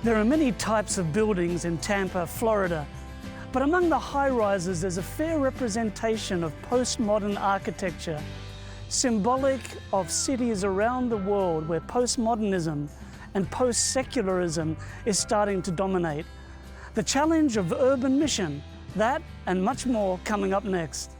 There are many types of buildings in Tampa, Florida, but among the high-rises there's a fair representation of postmodern architecture, symbolic of cities around the world where postmodernism and post-secularism is starting to dominate. The challenge of urban mission, that and much more coming up next.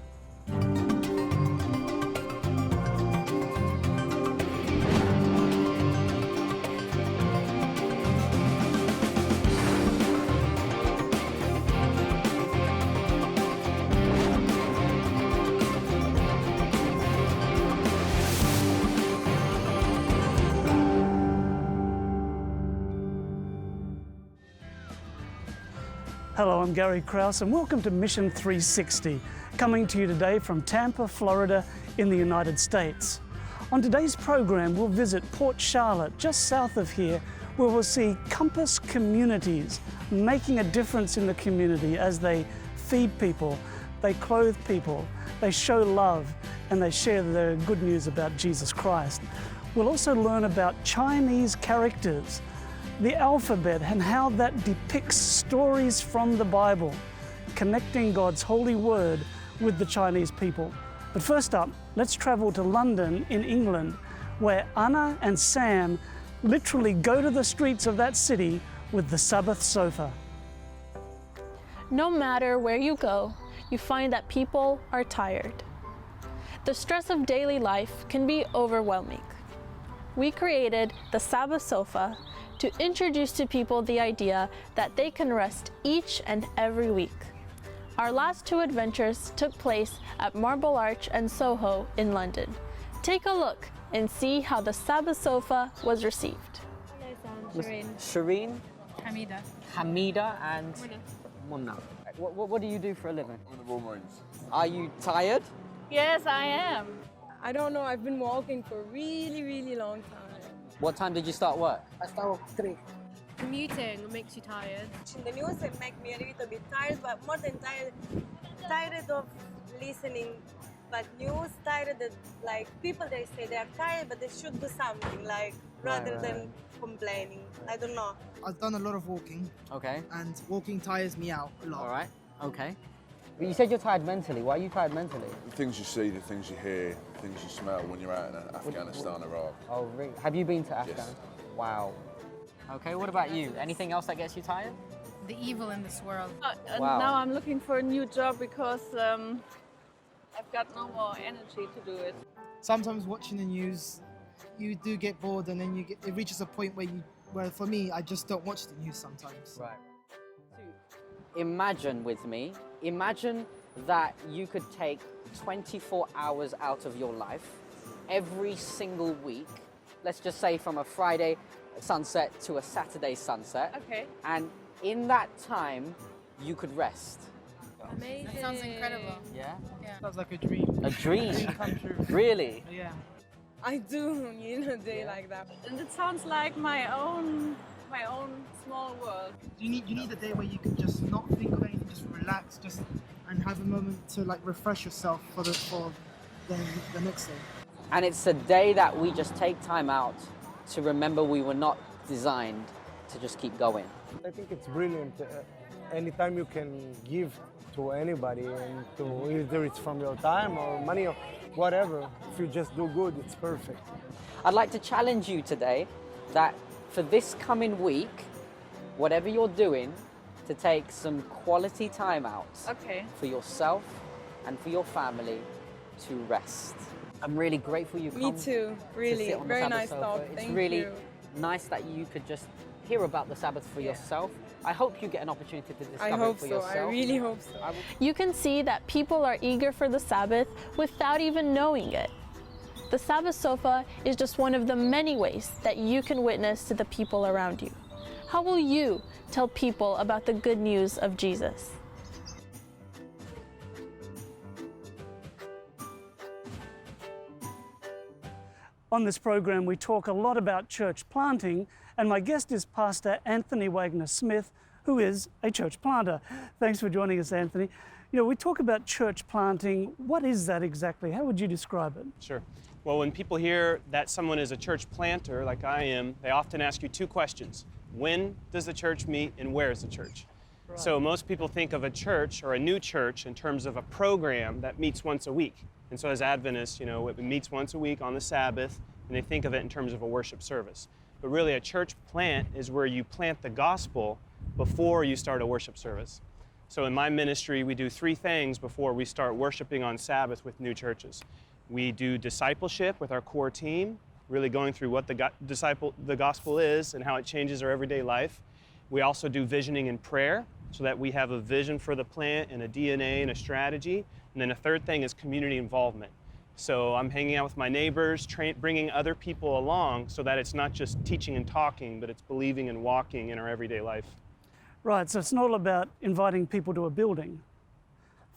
Hello, I'm Gary Krause and welcome to Mission 360, coming to you today from Tampa, Florida in the United States. On today's program, we'll visit Port Charlotte, just south of here, where we'll see Compass communities making a difference in the community as they feed people, they clothe people, they show love, and they share the good news about Jesus Christ. We'll also learn about Chinese characters, the alphabet, and how that depicts stories from the Bible, connecting God's holy word with the Chinese people. But first up, let's travel to London in England, where Anna and Sam literally go to the streets of that city with the Sabbath Sofa. No matter where you go, you find that people are tired. The stress of daily life can be overwhelming. We created the Sabbath Sofa to introduce to people the idea that they can rest each and every week. Our last two adventures took place at Marble Arch and Soho in London. Take a look and see how the Sabbath Sofa was received. Hello, Sam. Shireen. Shireen, Hamida. Hamida, and Munna. What do you do for a living? I'm in the Royal Marines. Are you tired? Yes, I am. I don't know, I've been walking for a really long time. What time did you start work? I started at 3. Commuting makes you tired. The news make me a little bit tired, but more than tired of listening. But news, tired that like people they say they are tired, but they should do something like rather than complaining. I don't know. I've done a lot of walking. Okay. And walking tires me out a lot. All right. Okay. But you said you're tired mentally. Why are you tired mentally? The things you see, the things you hear, the things you smell when you're out in Afghanistan, Iraq. Oh, really? Have you been to Afghan? Yes. Wow. Okay, what about you? Anything else that gets you tired? The evil in this world. Wow. Now I'm looking for a new job because I've got no more energy to do it. Sometimes watching the news, you do get bored, and then it reaches a point where for me, I just don't watch the news sometimes. Right. Imagine with me, imagine that you could take 24 hours out of your life every single week, let's just say from a Friday sunset to a Saturday sunset. Okay. And in that time, you could rest. Amazing. That sounds incredible. Yeah? Sounds like a dream. A dream? Dream come true. Really? Yeah. I do need a day like that. And it sounds like my own small world. You need a day where you can just not think of anything, just relax, and have a moment to like refresh yourself for the next day. And it's a day that we just take time out to remember we were not designed to just keep going. I think it's brilliant. Anytime you can give to anybody, and to either it's from your time or money or whatever, if you just do good, it's perfect. I'd like to challenge you today that for this coming week, whatever you're doing, to take some quality time out for yourself and for your family to rest. I'm really grateful you Me too, really. Very nice talk. It's Thank really you. nice that you could just hear about the Sabbath for yourself. I hope you get an opportunity to discover I hope it for so. yourself. I really hope so. You can see that people are eager for the Sabbath without even knowing it. The Sabbath Sofa is just one of the many ways that you can witness to the people around you. How will you tell people about the good news of Jesus? On this program, we talk a lot about church planting, and my guest is Pastor Anthony Wagner-Smith, who is a church planter. Thanks for joining us, Anthony. You know, we talk about church planting. What is that exactly? How would you describe it? Sure. Well, when people hear that someone is a church planter, like I am, they often ask you two questions. when does the church meet and where is the church? Right. So most people think of a church or a new church in terms of a program that meets once a week. And so as Adventists, it meets once a week on the Sabbath, and they think of it in terms of a worship service. But really a church plant is where you plant the gospel before you start a worship service. So in my ministry, we do 3 things before we start worshiping on Sabbath with new churches. We do discipleship with our core team, really going through what the gospel is and how it changes our everyday life. We also do visioning and prayer so that we have a vision for the plant and a DNA and a strategy. And then a third thing is community involvement. So I'm hanging out with my neighbors, bringing other people along so that it's not just teaching and talking, but it's believing and walking in our everyday life. Right, so it's not all about inviting people to a building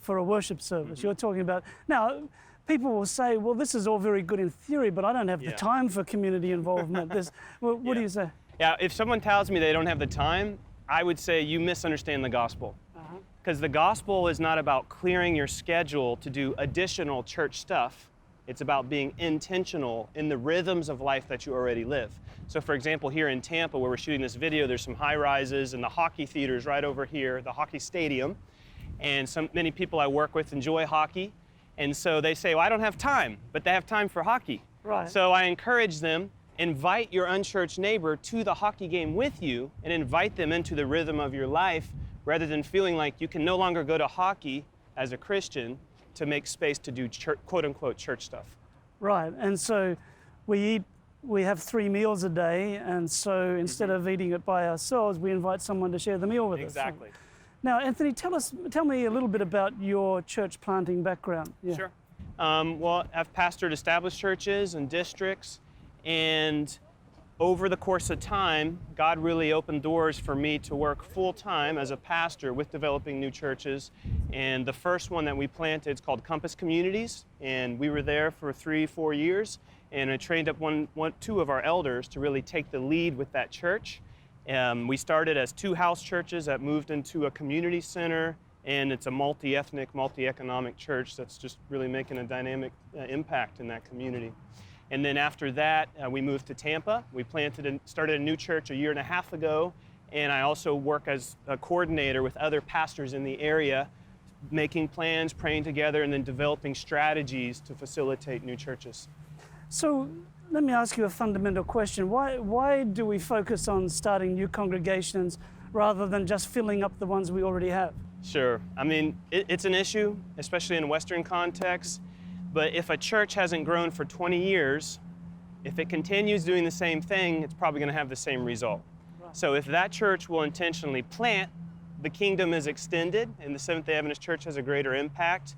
for a worship service. You're talking about, now, people will say, well, this is all very good in theory, but I don't have the time for community involvement. What do you say? Yeah, if someone tells me they don't have the time, I would say you misunderstand the gospel. Because the gospel is not about clearing your schedule to do additional church stuff. It's about being intentional in the rhythms of life that you already live. So for example, here in Tampa, where we're shooting this video, there's some high rises and the hockey theater's right over here, the hockey stadium. And many people I work with enjoy hockey. And so they say, well, I don't have time, but they have time for hockey. Right. So I encourage them, invite your unchurched neighbor to the hockey game with you and invite them into the rhythm of your life rather than feeling like you can no longer go to hockey as a Christian to make space to do quote-unquote church stuff. Right, and so we have 3 meals a day, and so instead of eating it by ourselves, we invite someone to share the meal with us. Exactly. Now, Anthony, tell me a little bit about your church planting background. Yeah. Sure. Well, I've pastored established churches and districts, and over the course of time, God really opened doors for me to work full-time as a pastor with developing new churches. And the first one that we planted is called Compass Communities, and we were there for 3-4 years, and I trained up 2 of our elders to really take the lead with that church. We started as 2 house churches that moved into a community center, and it's a multi-ethnic, multi-economic church that's just really making a dynamic impact in that community. And then after that, we moved to Tampa. We started a new church a 1.5 years ago, and I also work as a coordinator with other pastors in the area, making plans, praying together, and then developing strategies to facilitate new churches. So let me ask you a fundamental question. Why do we focus on starting new congregations rather than just filling up the ones we already have? Sure. I mean, it's an issue, especially in Western contexts. But if a church hasn't grown for 20 years, if it continues doing the same thing, it's probably going to have the same result. Right. So if that church will intentionally plant, the kingdom is extended, and the Seventh-day Adventist Church has a greater impact.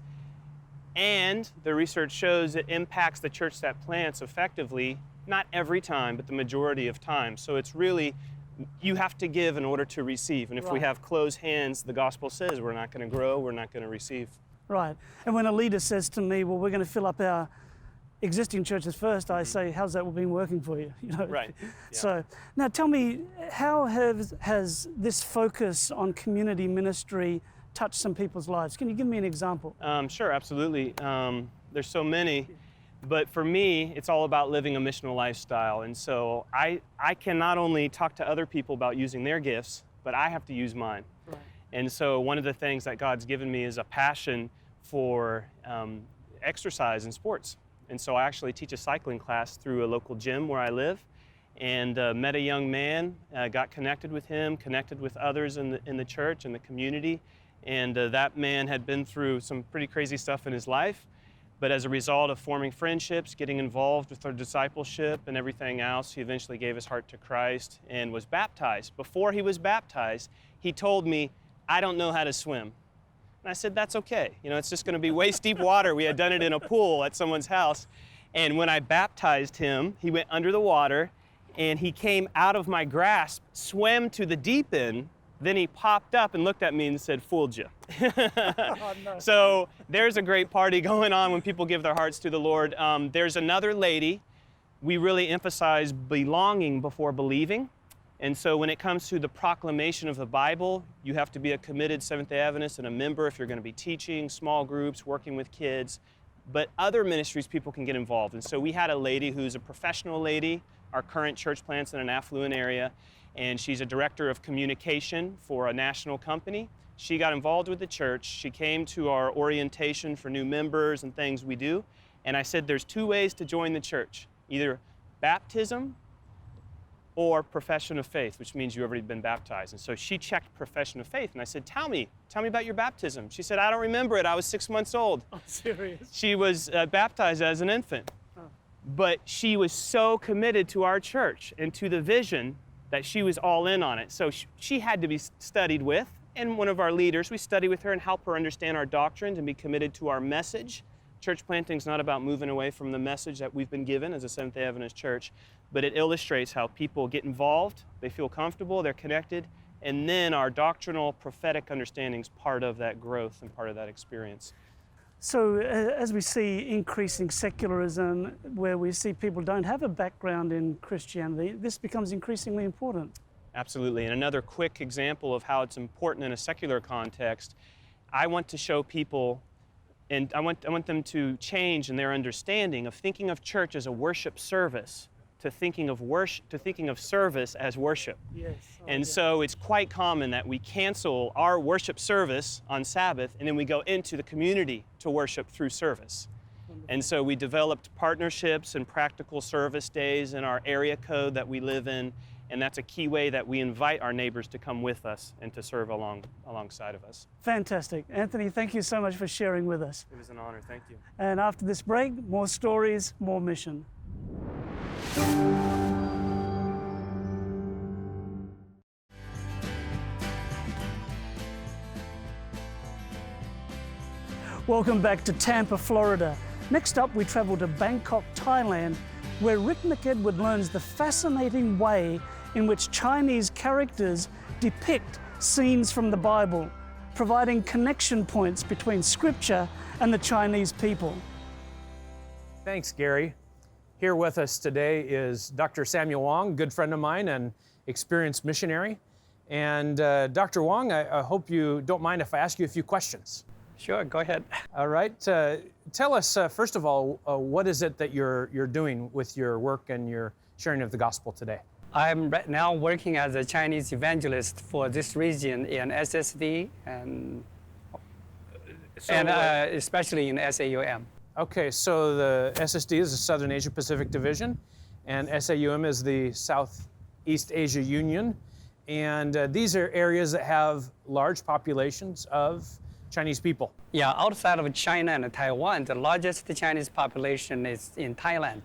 And the research shows it impacts the church that plants effectively, not every time, but the majority of times. So it's really, you have to give in order to receive. And if we have closed hands, the gospel says we're not going to grow, we're not going to receive. Right. And when a leader says to me, well, we're going to fill up our existing churches first, I say, how's that been working for you? Right. Yeah. So now tell me, how has this focus on community ministry touched some people's lives? Can you give me an example? Sure, absolutely. There's so many, but for me, it's all about living a missional lifestyle. And so I can not only talk to other people about using their gifts, but I have to use mine. Right. And so one of the things that God's given me is a passion for exercise and sports. And so I actually teach a cycling class through a local gym where I live, and met a young man, got connected with him, connected with others in the church and the community. And that man had been through some pretty crazy stuff in his life, but as a result of forming friendships, getting involved with our discipleship and everything else, he eventually gave his heart to Christ and was baptized. Before he was baptized, he told me, I don't know how to swim. And I said, that's okay. It's just going to be waist deep water. We had done it in a pool at someone's house. And when I baptized him, he went under the water and he came out of my grasp, swam to the deep end. Then he popped up and looked at me and said, fooled you. Oh, no. So there's a great party going on when people give their hearts to the Lord. There's another lady. We really emphasize belonging before believing. And so when it comes to the proclamation of the Bible, you have to be a committed Seventh-day Adventist and a member if you're going to be teaching, small groups, working with kids. But other ministries, people can get involved. And so we had a lady who's a professional lady. Our current church plant's in an affluent area. and she's a director of communication for a national company. She got involved with the church. She came to our orientation for new members and things we do, and I said there's two ways to join the church, either baptism or profession of faith, which means you've already been baptized. And so she checked profession of faith, and I said, tell me about your baptism. She said, I don't remember it, I was 6 months old. Oh, serious? She was baptized as an infant. But she was so committed to our church and to the vision that she was all in on it. So she had to be studied with, and one of our leaders, we study with her and help her understand our doctrines and be committed to our message. Church planting is not about moving away from the message that we've been given as a Seventh-day Adventist church, but it illustrates how people get involved, they feel comfortable, they're connected, and then our doctrinal prophetic understanding is part of that growth and part of that experience. So as we see increasing secularism, where we see people don't have a background in Christianity, this becomes increasingly important. Absolutely, and another quick example of how it's important in a secular context, I want to show people, and I want them to change in their understanding of thinking of church as a worship service, to thinking of service as worship. Yes. And so it's quite common that we cancel our worship service on Sabbath and then we go into the community to worship through service. And so we developed partnerships and practical service days in our area code that we live in, and that's a key way that we invite our neighbors to come with us and to serve alongside of us. Fantastic. Anthony, thank you so much for sharing with us. It was an honor, thank you. And after this break, more stories, more mission. Welcome back to Tampa, Florida. Next up, we travel to Bangkok, Thailand, where Rick McEdward learns the fascinating way in which Chinese characters depict scenes from the Bible, providing connection points between Scripture and the Chinese people. Thanks, Gary. Here with us today is Dr. Samuel Wong, good friend of mine and experienced missionary. And Dr. Wong, I hope you don't mind if I ask you a few questions. Sure, go ahead. All right. Tell us, first of all, what is it that you're doing with your work and your sharing of the gospel today? I'm right now working as a Chinese evangelist for this region in SSD and especially in SAUM. Okay, so the SSD is the Southern Asia Pacific Division, and SAUM is the Southeast Asia Union. And these are areas that have large populations of Chinese people. Yeah, outside of China and Taiwan, the largest Chinese population is in Thailand.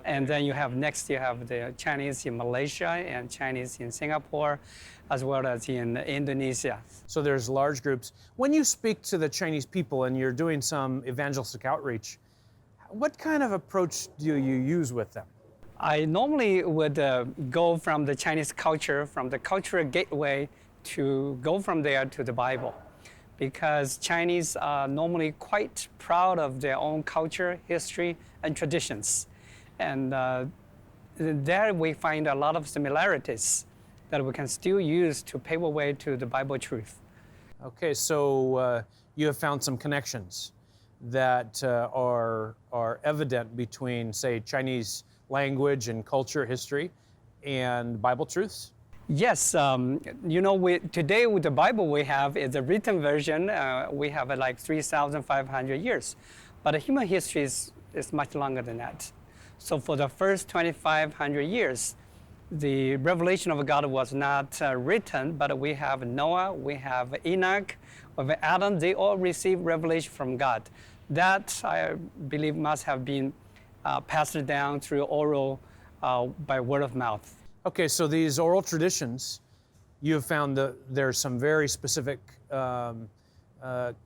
Okay. And then you have the Chinese in Malaysia and Chinese in Singapore, as well as in Indonesia. So there's large groups. When you speak to the Chinese people and you're doing some evangelistic outreach, what kind of approach do you use with them? I normally would go from the Chinese culture, from the cultural gateway, to go from there to the Bible. Because Chinese are normally quite proud of their own culture, history, and traditions. And there we find a lot of similarities that we can still use to pave a way to the Bible truth. Okay, so you have found some connections that are evident between, say, Chinese language and culture, history, and Bible truths? Yes, today with the Bible we have is a written version. We have like 3,500 years, but the human history is much longer than that. So for the first 2,500 years, the revelation of God was not written, but we have Noah, we have Enoch, we have Adam. They all received revelation from God. That I believe must have been passed down through oral by word of mouth. Okay, so these oral traditions, you have found that there's some very specific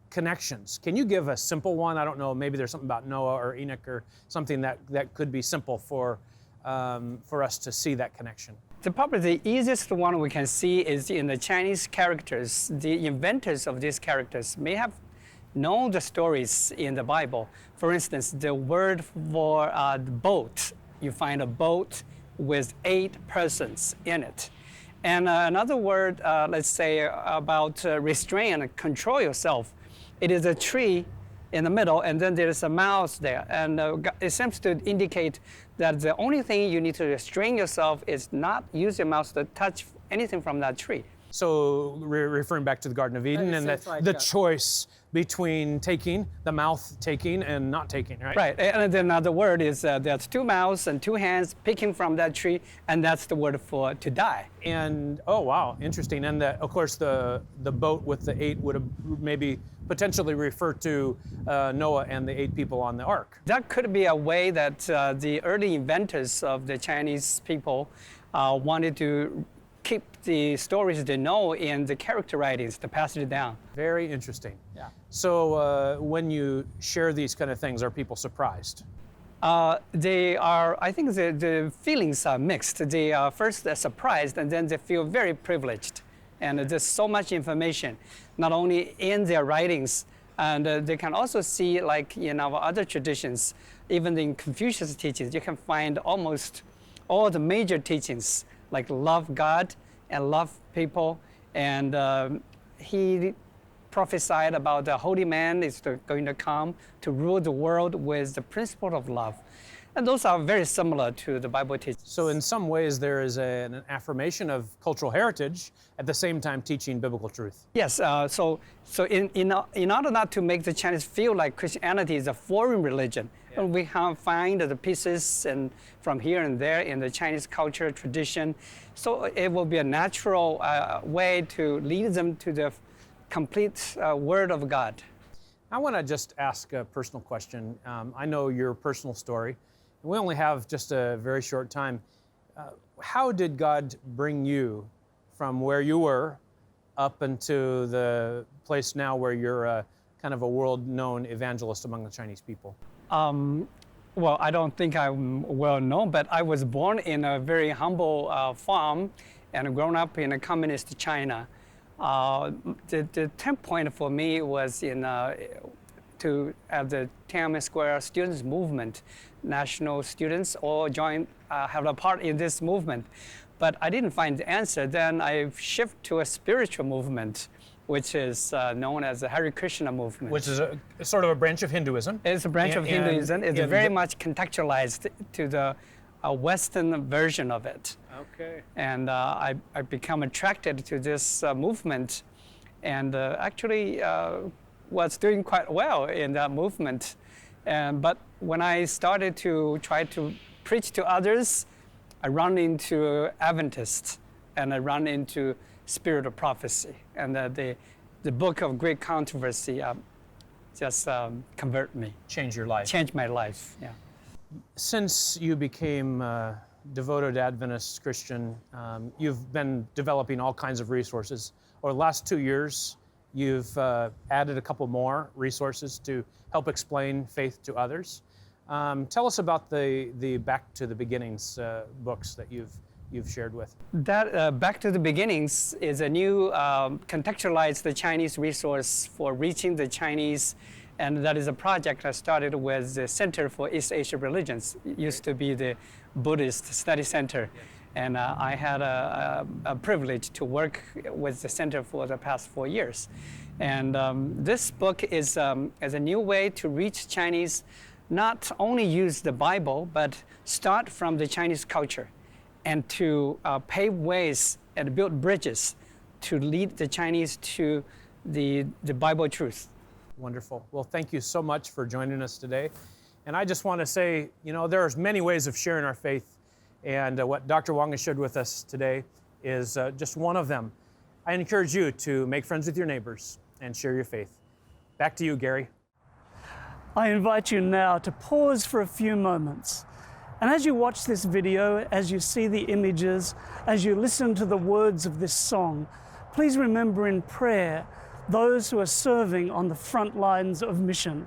connections. Can you give a simple one? I don't know, maybe there's something about Noah or Enoch or something that could be simple for us to see that connection. Probably the easiest one we can see is in the Chinese characters. The inventors of these characters may have known the stories in the Bible. For instance, the word for boat, you find a boat with 8 persons in it. And another word, let's say, about restrain and control yourself. It is a tree in the middle, and then there's a mouse there. And it seems to indicate that the only thing you need to restrain yourself is not use your mouth to touch anything from that tree. So referring back to the Garden of Eden and the choice between taking, the mouth taking and not taking, right? Right, and then another word is there's two mouths and two hands picking from that tree, and that's the word for to die. And, oh wow, interesting. And of course the boat with the 8 would have maybe potentially refer to Noah and the 8 people on the ark. That could be a way that the early inventors of the Chinese people wanted to keep the stories they know in the character writings to pass it down. Very interesting. Yeah. So when you share these kind of things, are people surprised? They are, I think the feelings are mixed. They are first surprised, and then they feel very privileged. And there's so much information, not only in their writings, and they can also see, like in our other traditions, even in Confucius' teachings, you can find almost all the major teachings, like love God and love people. And he prophesied about the holy man is going to come to rule the world with the principle of love. And those are very similar to the Bible teachings. So in some ways there is an affirmation of cultural heritage at the same time teaching biblical truth. Yes, so in order not to make the Chinese feel like Christianity is a foreign religion, and we find the pieces and from here and there in the Chinese culture tradition, so it will be a natural way to lead them to the complete Word of God. I want to just ask a personal question. I know your personal story. We only have just a very short time. How did God bring you from where you were up into the place now where you're kind of a world-known evangelist among the Chinese people? Well, I don't think I'm well known, but I was born in a very humble farm and grown up in a communist China. The turning point for me was at the Tiananmen Square students movement. National students all have a part in this movement. But I didn't find the answer. Then I shifted to a spiritual movement, which is known as the Hare Krishna movement. Which is sort of a branch of Hinduism. It's a branch of Hinduism. It's very much contextualized to the Western version of it. Okay. And I become attracted to this movement, and actually was doing quite well in that movement. But when I started to try to preach to others, I run into Adventists, and I run into Spirit of Prophecy, and the book of great controversy just convert me. Change your life. Change my life, yeah. Since you became a devoted Adventist Christian, you've been developing all kinds of resources. Over the last 2 years, you've added a couple more resources to help explain faith to others. Tell us about the Back to the Beginnings books that you've shared with. That Back to the Beginnings is a new contextualized Chinese resource for reaching the Chinese, and that is a project I started with the Center for East Asia Religions. It used to be the Buddhist Study Center, and I had a privilege to work with the center for the past 4 years. And this book is a new way to reach Chinese, not only use the Bible, but start from the Chinese culture and to pave ways and build bridges to lead the Chinese to the Bible truth. Wonderful. Well, thank you so much for joining us today. And I just want to say, you know, there's many ways of sharing our faith, and what Dr. Wong has shared with us today is just one of them. I encourage you to make friends with your neighbors and share your faith. Back to you, Gary. I invite you now to pause for a few moments. And as you watch this video, as you see the images, as you listen to the words of this song, please remember in prayer those who are serving on the front lines of mission.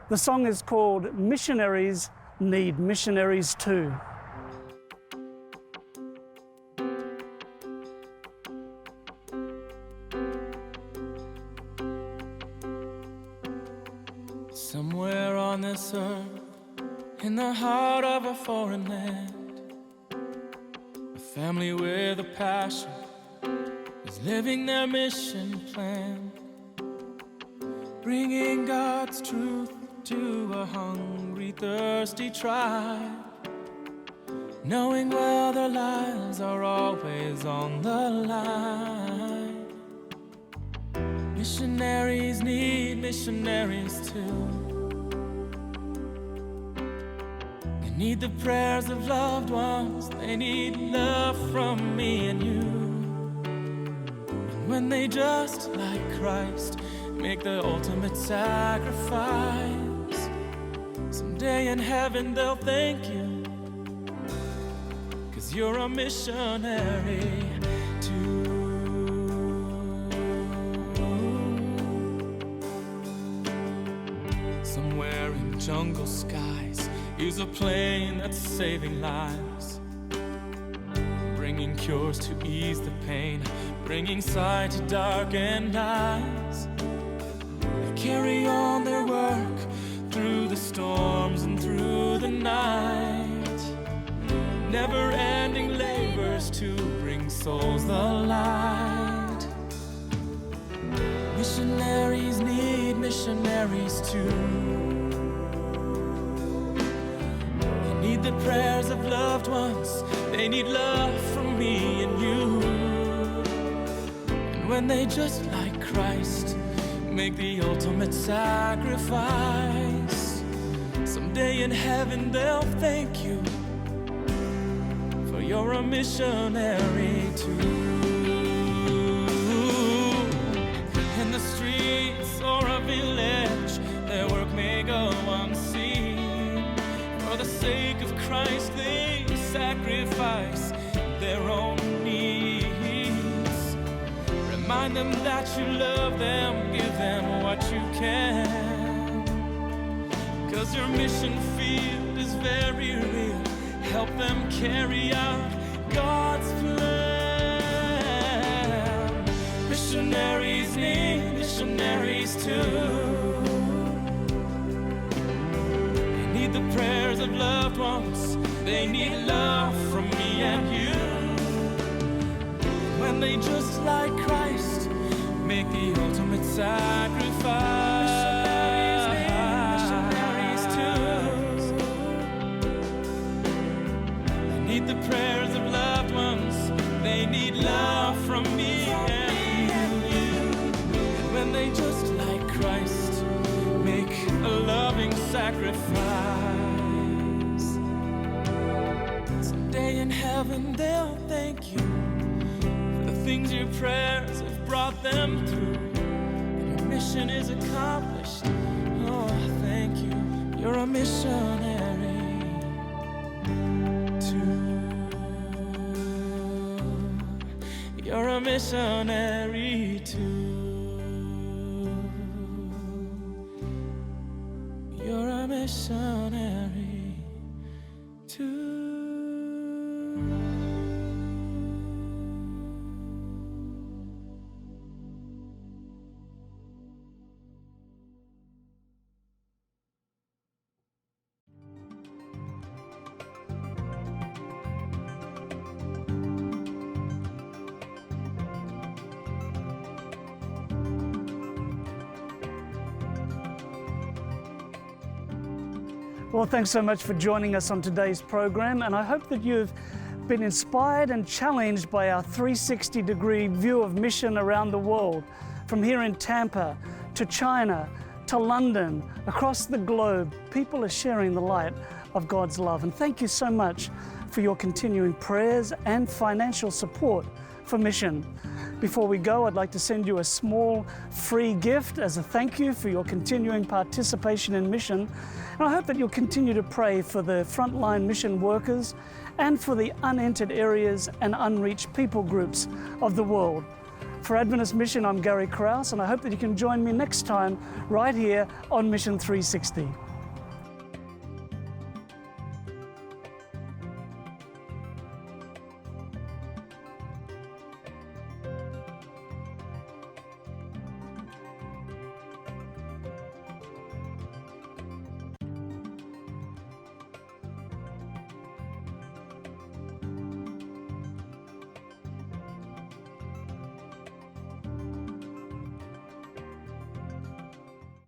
The song is called Missionaries Need Missionaries Too. Somewhere on this earth, in the heart of a foreign land, a family with a passion is living their mission plan, bringing God's truth to a hungry, thirsty tribe. knowing well their lives are always on the line. Missionaries need missionaries too. They need the prayers of loved ones, they need love from me and you. And when they just like Christ make the ultimate sacrifice, someday in heaven they'll thank you, 'cause you're a missionary too. Somewhere in jungle skies is a plane that's saving lives, bringing cures to ease the pain, bringing sight to darkened eyes. They carry on their work through the storms and through the night, never-ending labors to bring souls the light. Missionaries need missionaries too. They need the prayers of loved ones, they need love from me and you. And when they just like Christ make the ultimate sacrifice, someday in heaven they'll thank you, for you're a missionary too. In the streets or a village, their work may go unseen. For the sake of Christ they sacrifice their own needs. Remind them that you love them, give them what you can, 'cause your mission field is very real. Help them carry out God's plan. Missionaries need missionaries too. They need the prayers of loved ones, they need love from me and you. When they just like Christ make the ultimate sacrifice. Missionaries too. They need the prayers of loved ones, they need love from me and you. And when they just like Christ make a loving sacrifice, someday in heaven they'll thank you for the things your prayers have brought them through. And your mission is accomplished. Oh, thank you. You're a missionary too. You're a missionary too. You're a missionary too. Well, thanks so much for joining us on today's program, and I hope that you've been inspired and challenged by our 360-degree view of mission around the world, from here in Tampa to China to London, across the globe. People are sharing the light of God's love, and thank you so much for your continuing prayers and financial support for mission. Before we go, I'd like to send you a small free gift as a thank you for your continuing participation in mission. And I hope that you'll continue to pray for the frontline mission workers and for the unentered areas and unreached people groups of the world. For Adventist Mission, I'm Gary Krause, and I hope that you can join me next time right here on Mission 360.